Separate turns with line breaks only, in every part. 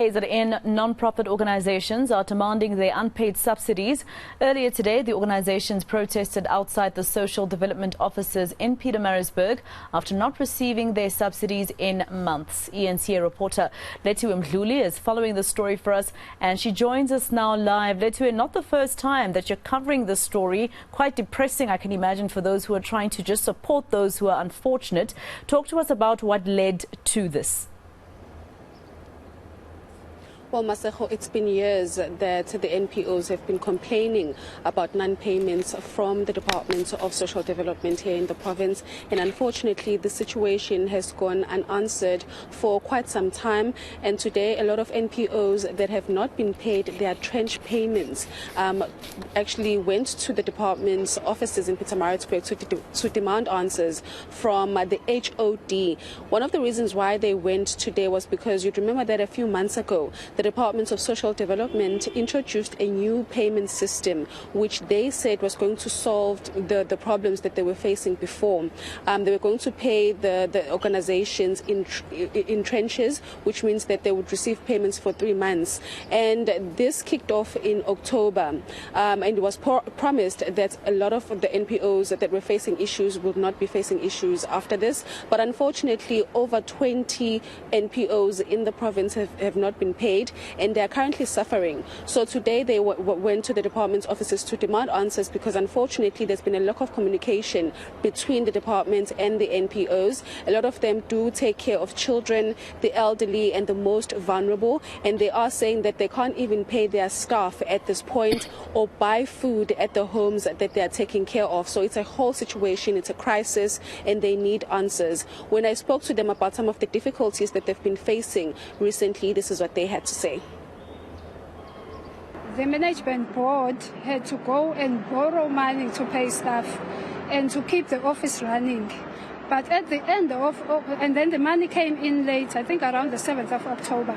KZN non-profit organizations are demanding their unpaid subsidies. Earlier today, the organizations protested outside the Social Development Offices in Pietermaritzburg after not receiving their subsidies in months. eNCA reporter Lethiwe Mdluli is following the story for us, and she joins us now live. Lethiwe, not the first time that you're covering this story. Quite depressing, I can imagine, for those who are trying to just support those who are unfortunate. Talk to us about what led to this.
Well, Maseko, it's been years that the NPOs have been complaining about non-payments from the Department of Social Development here in the province. And unfortunately, the situation has gone unanswered for quite some time. And today, a lot of NPOs that have not been paid their trench payments actually went to the department's offices in Pietermaritzburg to demand answers from the HOD. One of the reasons why they went today was because you'd remember that a few months ago, the Department of Social Development introduced a new payment system, which they said was going to solve the problems that they were facing before. They were going to pay the organizations in trenches, which means that they would receive payments for 3 months. And this kicked off in October. And it was promised that a lot of the NPOs that were facing issues would not be facing issues after this. But unfortunately, over 20 NPOs in the province have not been paid, and they are currently suffering. So today they went to the department's offices to demand answers, because unfortunately there's been a lack of communication between the department and the NPOs. A lot of them do take care of children, the elderly and the most vulnerable, and they are saying that they can't even pay their staff at this point or buy food at the homes that they are taking care of. So it's a whole situation, it's a crisis, and they need answers. When I spoke to them about some of the difficulties that they've been facing recently, this is what they had to say.
The management board had to go and borrow money to pay staff and to keep the office running. But at the end and then the money came in late, I think around the 7th of October.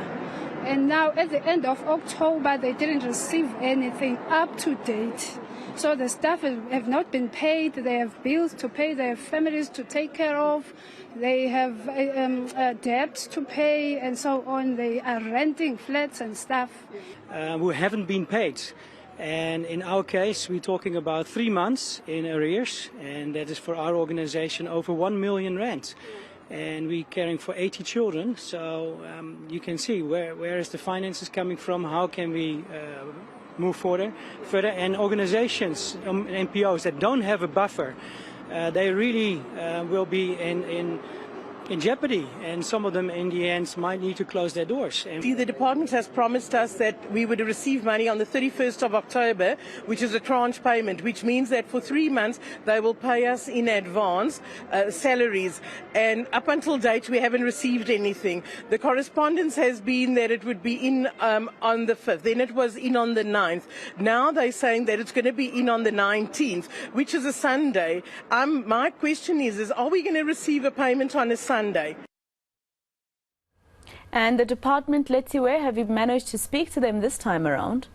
And now at the end of October, they didn't receive anything up to date. So the staff have not been paid. They have bills to pay, their families to take care of. They have debts to pay and so on. They are renting flats and stuff.
Who haven't been paid. And in our case, we're talking about 3 months in arrears. And that is for our organization over 1 million rand. And we're caring for 80 children. So you can see where is the finances coming from? How can we move further? And organizations, NPOs that don't have a buffer, they really will be in jeopardy, and some of them in the end might need to close their doors.
The department has promised us that we would receive money on the 31st of October, which is a tranche payment, which means that for 3 months they will pay us in advance salaries, and up until date we haven't received anything. The correspondence has been that it would be in on the 5th, then it was in on the 9th. Now they're saying that it's going to be in on the 19th, which is a Sunday. My question is are we going to receive a payment on a Sunday?
And the department, Lethiwe, have you managed to speak to them this time around?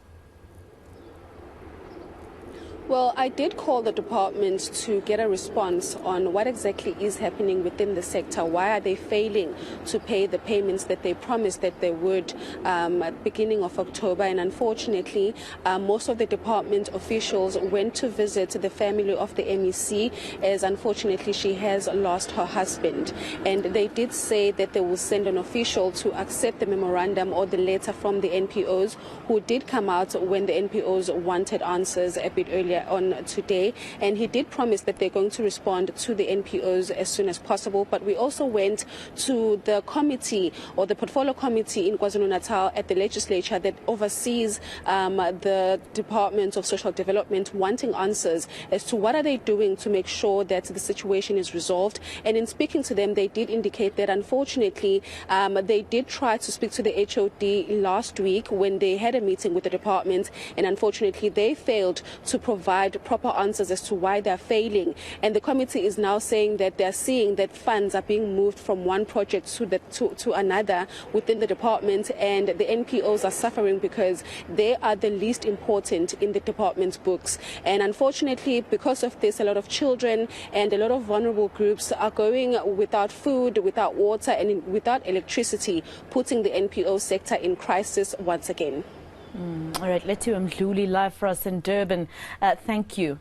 Well, I did call the department to get a response on what exactly is happening within the sector. Why are they failing to pay the payments that they promised that they would at the beginning of October? And unfortunately, most of the department officials went to visit the family of the MEC, as unfortunately she has lost her husband. And they did say that they will send an official to accept the memorandum or the letter from the NPOs, who did come out when the NPOs wanted answers a bit earlier on today, and he did promise that they're going to respond to the NPOs as soon as possible. But we also went to the committee, or the portfolio committee in KwaZulu-Natal at the legislature that oversees the Department of Social Development, wanting answers as to what are they doing to make sure that the situation is resolved. And in speaking to them, they did indicate that unfortunately they did try to speak to the HOD last week when they had a meeting with the department, and unfortunately they failed to provide provide proper answers as to why they're failing. And the committee is now saying that they're seeing that funds are being moved from one project to another within the department, and the NPOs are suffering because they are the least important in the department's books. And unfortunately, because of this, a lot of children and a lot of vulnerable groups are going without food, without water, and without electricity, putting the NPO sector in crisis once again.
All right, Lethiwe Mdluli live for us in Durban. Thank you.